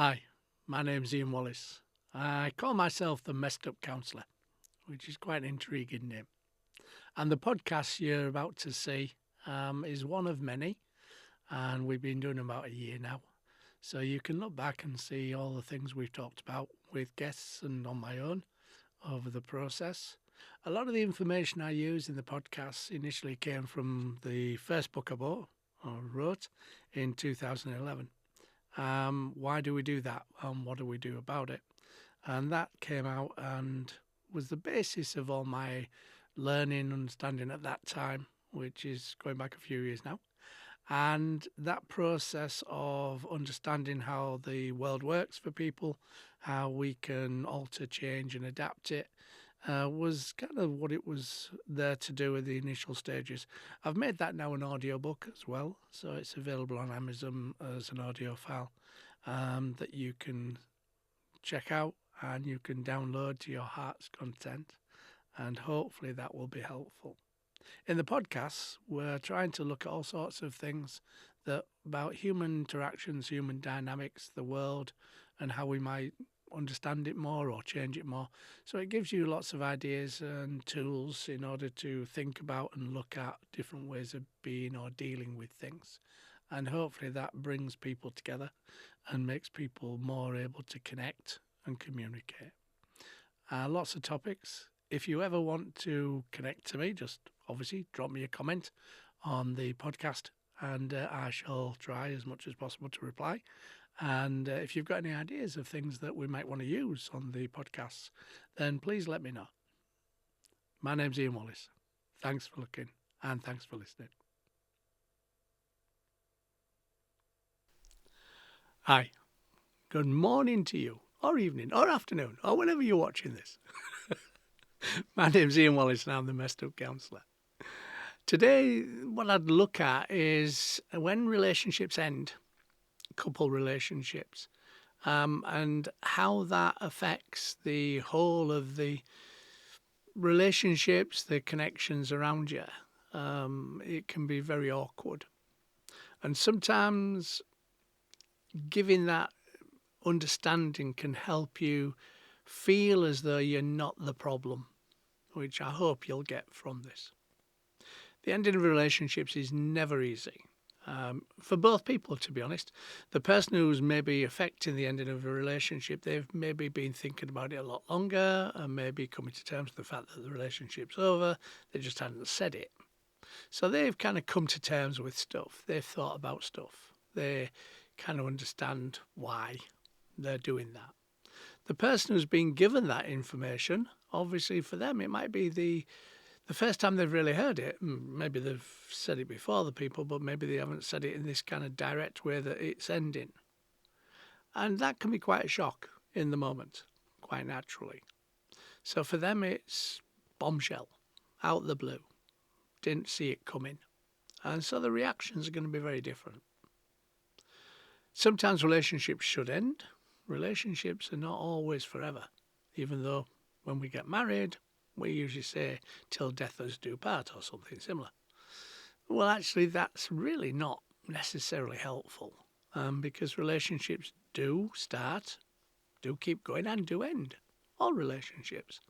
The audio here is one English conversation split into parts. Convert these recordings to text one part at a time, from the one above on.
Hi, my name's Ian Wallace. I call myself the Messed Up Counsellor, which is quite an intriguing name. And the podcast you're about to see is one of many, and we've been doing about a year now. So you can look back and see all the things we've talked about with guests and on my own over the process. A lot of the information I use in the podcast initially came from the first book I wrote in 2011. Why do we do that? What do we do about it? And that came out and was the basis of all my learning, understanding at that time, which is going back a few years now. And that process of understanding how the world works for people, how we can alter, change, and adapt it, was kind of what it was there to do with the initial stages. I've made that now an audiobook as well, so it's available on Amazon as an audio file that you can check out and you can download to your heart's content, and hopefully that will be helpful. In the podcasts, we're trying to look at all sorts of things about human interactions, human dynamics, the world, and how we might understand it more or change it more. So it gives you lots of ideas and tools in order to think about and look at different ways of being or dealing with things. And hopefully that brings people together and makes people more able to connect and communicate. Lots of topics. If you ever want to connect to me, just obviously drop me a comment on the podcast and I shall try as much as possible to reply. And if you've got any ideas of things that we might want to use on the podcasts, then please let me know. My name's Ian Wallace. Thanks for looking and thanks for listening. Hi, good morning to you, or evening, or afternoon, or whenever you're watching this. My name's Ian Wallace and I'm the Messed Up Counsellor. Today, what I'd look at is when relationships end, couple relationships, and how that affects the whole of the relationships, the connections around you. It can be very awkward. And sometimes giving that understanding can help you feel as though you're not the problem, which I hope you'll get from this. The ending of relationships is never easy. For both people, to be honest. The person who's maybe affecting the ending of a relationship, they've maybe been thinking about it a lot longer and maybe coming to terms with the fact that the relationship's over. They just hadn't said it. So they've kind of come to terms with stuff. They've thought about stuff. They kind of understand why they're doing that. The person who's been given that information, obviously for them, it might be the first time they've really heard it. Maybe they've said it before, the people, but maybe they haven't said it in this kind of direct way that it's ending. And that can be quite a shock in the moment, quite naturally. So for them, it's bombshell, out the blue. Didn't see it coming. And so the reactions are going to be very different. Sometimes relationships should end. Relationships are not always forever, even though when we get married, we usually say, till death us do part, or something similar. Well, actually, that's really not necessarily helpful, because relationships do start, do keep going, and do end. All relationships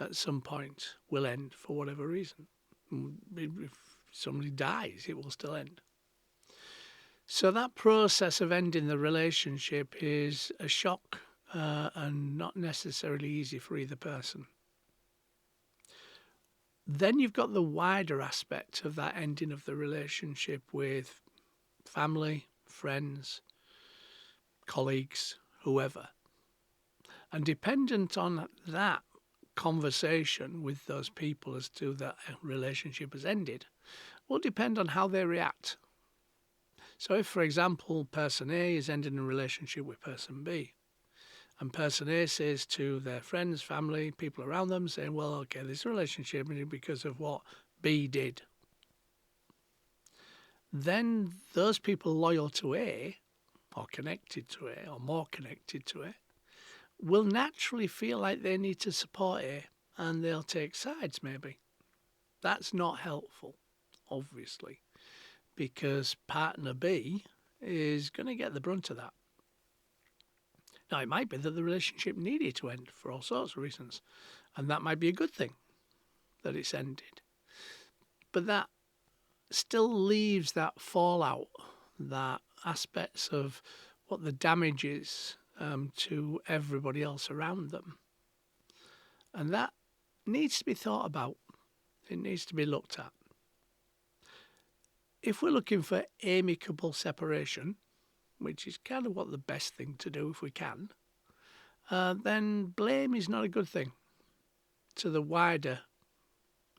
at some point will end for whatever reason. If somebody dies, it will still end. So that process of ending the relationship is a shock and not necessarily easy for either person. Then you've got the wider aspect of that ending of the relationship with family, friends, colleagues, whoever. And dependent on that conversation with those people as to that relationship has ended, will depend on how they react. So if, for example, person A is ending a relationship with person B, and person A says to their friends, family, people around them, saying, well, okay, this relationship is because of what B did. Then those people loyal to A, or connected to A, or more connected to A, will naturally feel like they need to support A, and they'll take sides maybe. That's not helpful, obviously, because partner B is going to get the brunt of that. Now, it might be that the relationship needed to end for all sorts of reasons, and that might be a good thing that it's ended. But that still leaves that fallout, that aspects of what the damage is to everybody else around them. And that needs to be thought about. It needs to be looked at. If we're looking for amicable separation, which is kind of what the best thing to do if we can, then blame is not a good thing to the wider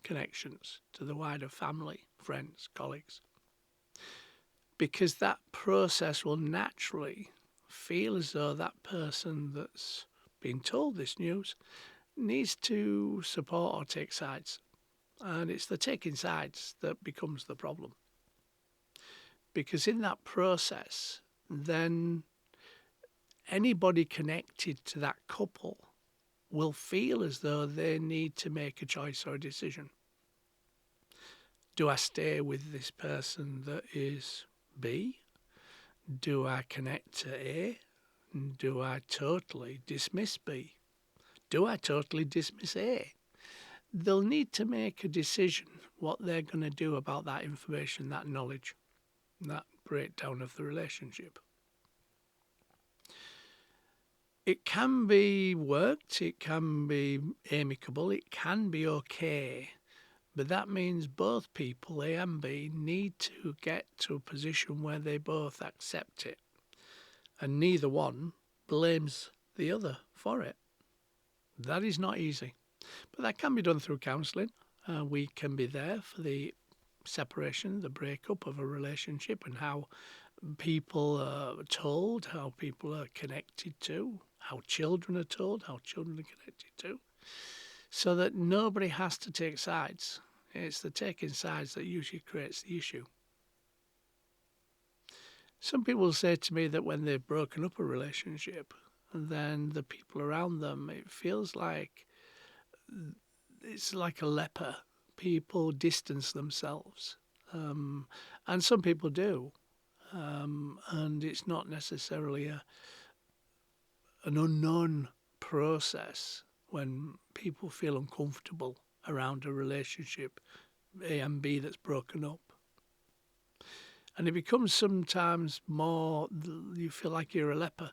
connections, to the wider family, friends, colleagues. Because that process will naturally feel as though that person that's been told this news needs to support or take sides. And it's the taking sides that becomes the problem. Because in that process, then anybody connected to that couple will feel as though they need to make a choice or a decision. Do I stay with this person that is B? Do I connect to A? Do I totally dismiss B? Do I totally dismiss A? They'll need to make a decision what they're going to do about that information, that knowledge, that breakdown of the relationship. It can be worked, it can be amicable, it can be okay, but that means both people, A and B, need to get to a position where they both accept it, and neither one blames the other for it. That is not easy, but that can be done through counselling. We can be there for the separation, the breakup of a relationship, and how people are told, how people are connected to, how children are told, how children are connected to, so that nobody has to take sides. It's the taking sides that usually creates the issue. Some people say to me that when they've broken up a relationship, then the people around them, it feels like it's like a leper. People distance themselves, and some people do, and it's not necessarily an unknown process when people feel uncomfortable around a relationship, A and B, that's broken up. And it becomes sometimes more, you feel like you're a leper,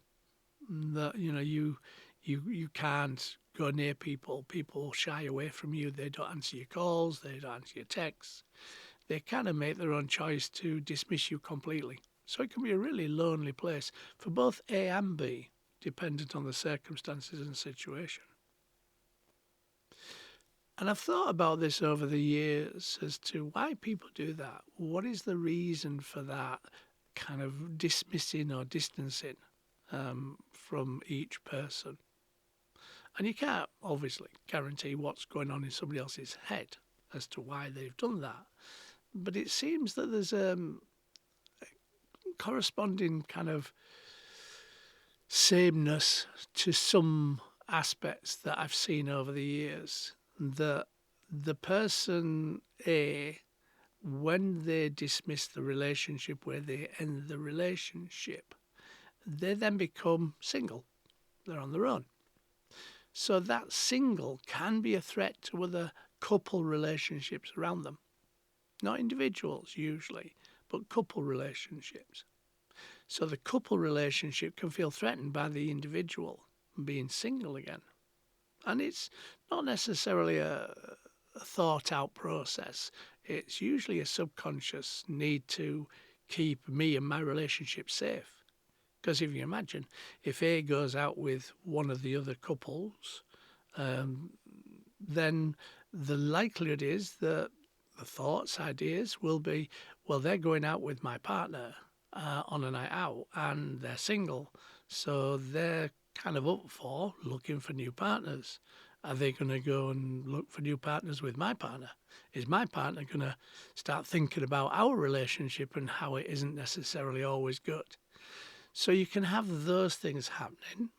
that you can't go near people. People shy away from you. They don't answer your calls. They don't answer your texts. They kind of make their own choice to dismiss you completely. So it can be a really lonely place for both A and B, dependent on the circumstances and situation. And I've thought about this over the years as to why people do that. What is the reason for that kind of dismissing or distancing from each person? And you can't obviously guarantee what's going on in somebody else's head as to why they've done that. But it seems that there's a corresponding kind of sameness to some aspects that I've seen over the years. That the person A, when they dismiss the relationship, where they end the relationship, they then become single. They're on their own. So that single can be a threat to other couple relationships around them. Not individuals usually, but couple relationships. So the couple relationship can feel threatened by the individual being single again. And it's not necessarily a thought-out process. It's usually a subconscious need to keep me and my relationship safe. Because if you imagine, if A goes out with one of the other couples, then the likelihood is that the thoughts, ideas will be, well, they're going out with my partner on a night out and they're single. So they're kind of up for looking for new partners. Are they going to go and look for new partners with my partner? Is my partner going to start thinking about our relationship and how it isn't necessarily always good? So you can have those things happening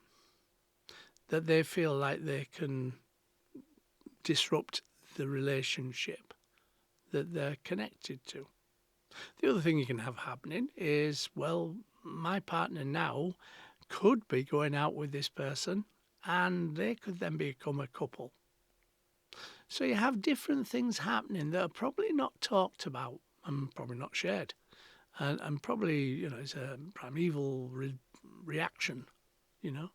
that they feel like they can disrupt the relationship that they're connected to. The other thing you can have happening is, well, my partner now could be going out with this person, and they could then become a couple. So you have different things happening that are probably not talked about and probably not shared. And probably, it's a primeval reaction, you know.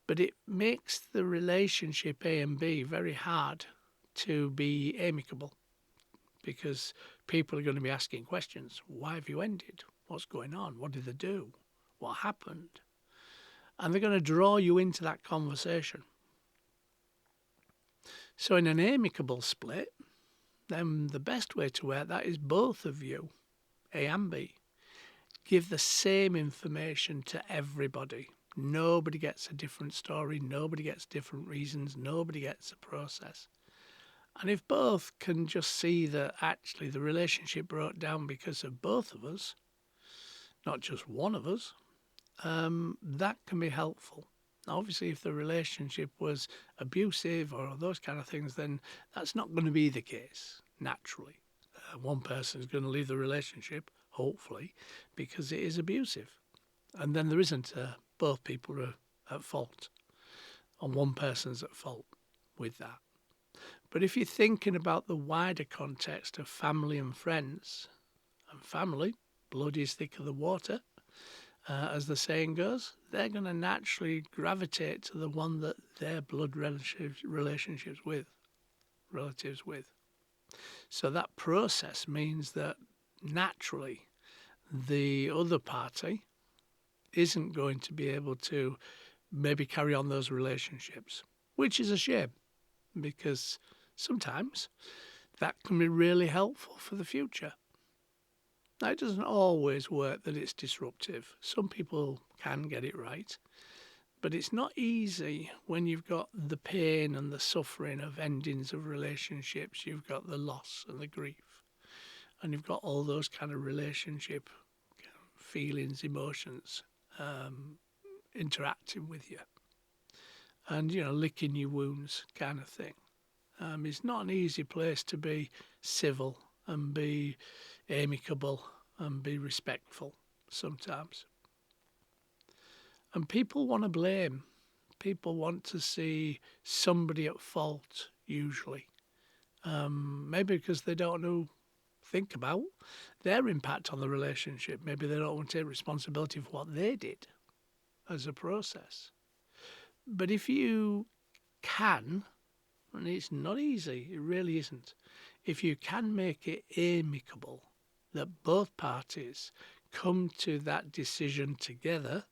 But it makes the relationship A and B very hard to be amicable because people are going to be asking questions. Why have you ended? What's going on? What did they do? What happened? And they're going to draw you into that conversation. So in an amicable split, then the best way to work that is both of you, A and B, give the same information to everybody. Nobody gets a different story. Nobody gets different reasons. Nobody gets a process. And if both can just see that actually the relationship broke down because of both of us, not just one of us, that can be helpful. Now, obviously, if the relationship was abusive or those kind of things, then that's not going to be the case, naturally. One person is going to leave the relationship, hopefully, because it is abusive. And then there isn't both people are at fault, and one person's at fault with that. But if you're thinking about the wider context of family and friends, and family, blood is thicker than water, as the saying goes, they're going to naturally gravitate to the one that their blood relatives with. So that process means that naturally the other party isn't going to be able to maybe carry on those relationships, which is a shame because sometimes that can be really helpful for the future. Now, it doesn't always work that it's disruptive. Some people can get it right, but it's not easy when you've got the pain and the suffering of endings of relationships. You've got the loss and the grief, and you've got all those kind of relationship feelings, emotions interacting with you, and licking your wounds, kind of thing. It's not an easy place to be civil and be amicable and be respectful sometimes. And people want to blame. People want to see somebody at fault, usually. Maybe because they don't think about their impact on the relationship. Maybe they don't want to take responsibility for what they did as a process. But if you can, and it's not easy, it really isn't, if you can make it amicable, that both parties come to that decision together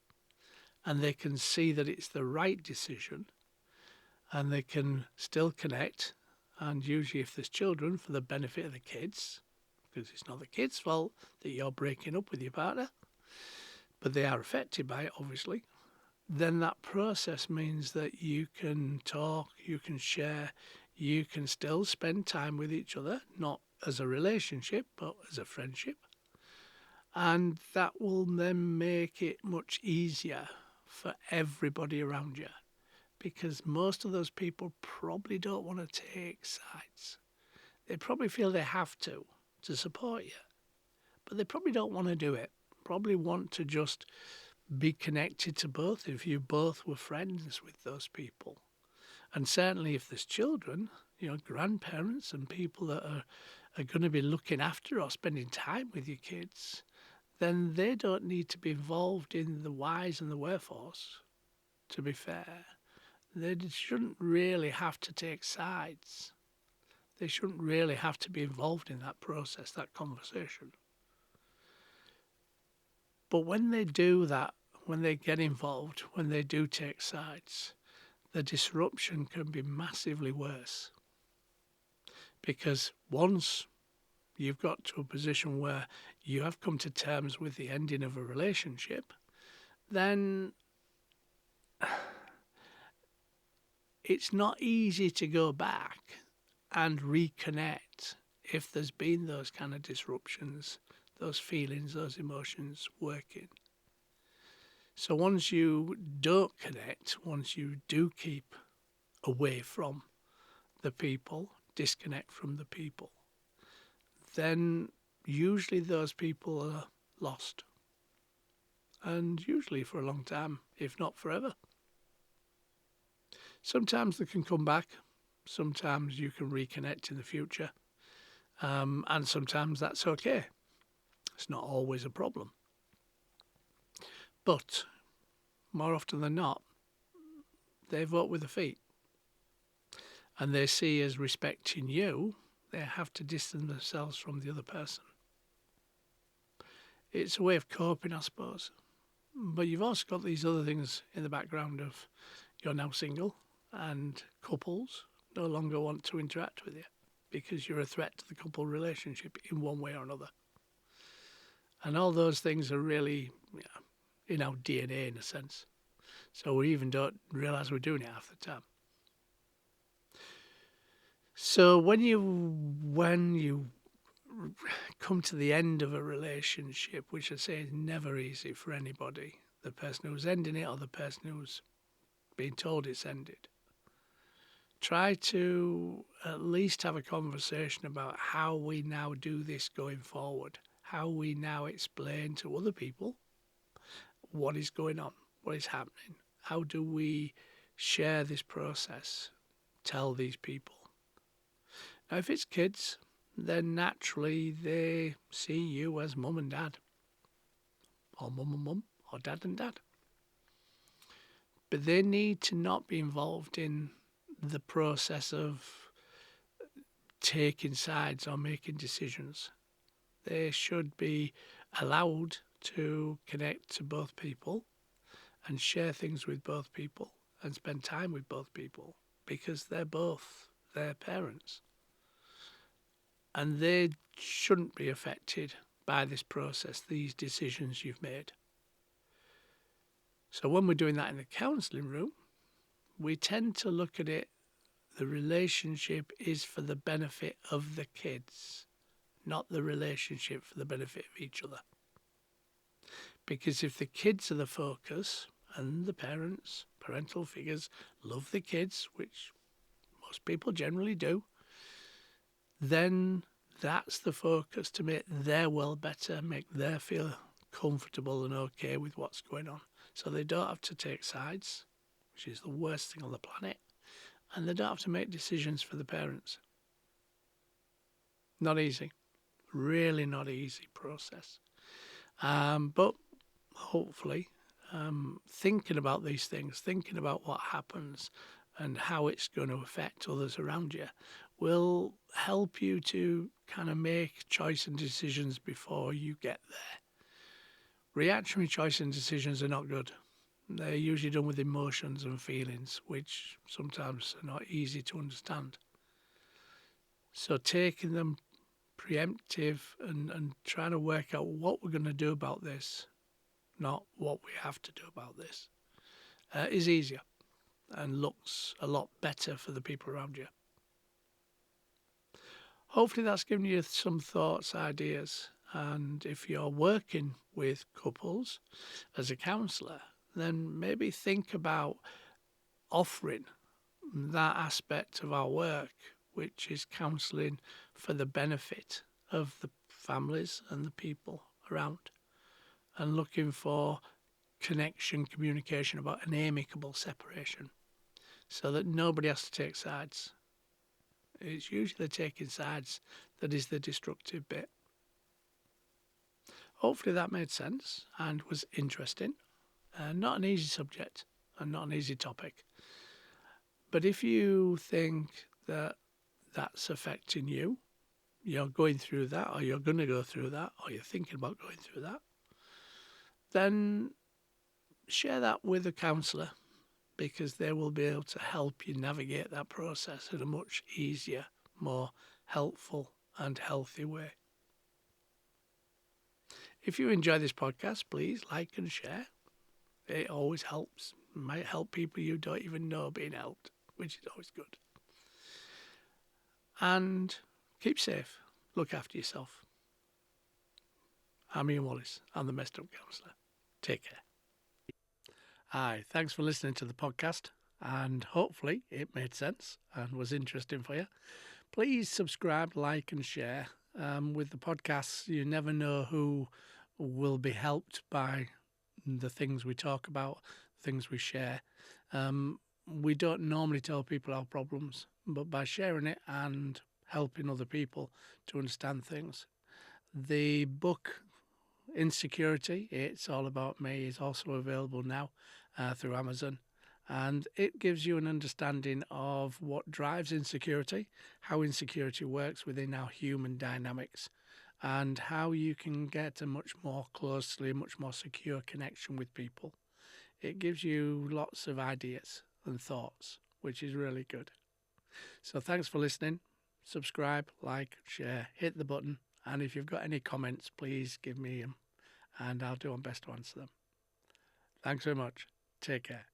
and they can see that it's the right decision and they can still connect, and usually if there's children, for the benefit of the kids, because it's not the kids' fault that you're breaking up with your partner, but they are affected by it, obviously, then that process means that you can talk, you can share, you can still spend time with each other, not as a relationship, but as a friendship. And that will then make it much easier for everybody around you, because most of those people probably don't want to take sides. They probably feel they have to support you, but they probably don't want to do it. Probably want to just be connected to both if you both were friends with those people. And certainly if there's children, grandparents and people that are going to be looking after or spending time with your kids, then they don't need to be involved in the whys and the wherefores, to be fair. They shouldn't really have to take sides. They shouldn't really have to be involved in that process, that conversation. But when they do that, when they get involved, when they do take sides, the disruption can be massively worse. Because once you've got to a position where you have come to terms with the ending of a relationship, then it's not easy to go back and reconnect if there's been those kind of disruptions, those feelings, those emotions working. So once you don't connect, once you do keep away from the people, disconnect from the people, then usually those people are lost. and usually for a long time, if not forever. Sometimes they can come back, sometimes you can reconnect in the future, and sometimes that's okay. It's not always a problem. But more often than not, they vote with their feet, and they see as respecting you, they have to distance themselves from the other person. It's a way of coping, I suppose. But you've also got these other things in the background of you're now single and couples no longer want to interact with you because you're a threat to the couple relationship in one way or another. And all those things are really in our DNA in a sense. So we even don't realise we're doing it half the time. So when you come to the end of a relationship, which I say is never easy for anybody, the person who's ending it or the person who's being told it's ended, try to at least have a conversation about how we now do this going forward, how we now explain to other people what is going on, what is happening, how do we share this process, tell these people. Now, if it's kids, then naturally they see you as mum and dad, or mum and mum, or dad and dad. But they need to not be involved in the process of taking sides or making decisions. They should be allowed to connect to both people and share things with both people and spend time with both people because they're both their parents. And they shouldn't be affected by this process, these decisions you've made. So when we're doing that in the counselling room, we tend to look at it, the relationship is for the benefit of the kids, not the relationship for the benefit of each other. Because if the kids are the focus and the parents, parental figures, love the kids, which most people generally do, then that's the focus to make their world better, make them feel comfortable and okay with what's going on. So they don't have to take sides, which is the worst thing on the planet, and they don't have to make decisions for the parents. Not easy. Really not easy process. But hopefully, thinking about these things, thinking about what happens and how it's going to affect others around you will help you to kind of make choice and decisions before you get there. Reactionary choice and decisions are not good. They're usually done with emotions and feelings, which sometimes are not easy to understand. So taking them preemptive and trying to work out what we're going to do about this, not what we have to do about this, is easier and looks a lot better for the people around you. Hopefully that's given you some thoughts, ideas, and if you're working with couples as a counsellor, then maybe think about offering that aspect of our work, which is counselling for the benefit of the families and the people around, and looking for connection, communication about an amicable separation so that nobody has to take sides. It's usually taking sides that is the destructive bit. Hopefully that made sense and was interesting. Not an easy subject and not an easy topic. But if you think that that's affecting you, you're going through that, or you're going to go through that, or you're thinking about going through that, then share that with a counsellor, because they will be able to help you navigate that process in a much easier, more helpful and healthy way. If you enjoy this podcast, please like and share. It always helps. It might help people you don't even know being helped, which is always good. And keep safe. Look after yourself. I'm Ian Wallace. I'm the Messed Up Counsellor. Take care. Hi, thanks for listening to the podcast, and hopefully it made sense and was interesting for you. Please subscribe, like and share. With the podcasts, you never know who will be helped by the things we talk about, things we share. We don't normally tell people our problems, but by sharing it and helping other people to understand things. The book Insecurity, It's All About Me, is also available now through Amazon. And it gives you an understanding of what drives insecurity, how insecurity works within our human dynamics, and how you can get a much more closely, much more secure connection with people. It gives you lots of ideas and thoughts, which is really good. So thanks for listening. Subscribe, like, share, hit the button. And if you've got any comments, please give me them and I'll do my best to answer them. Thanks very much. Take care.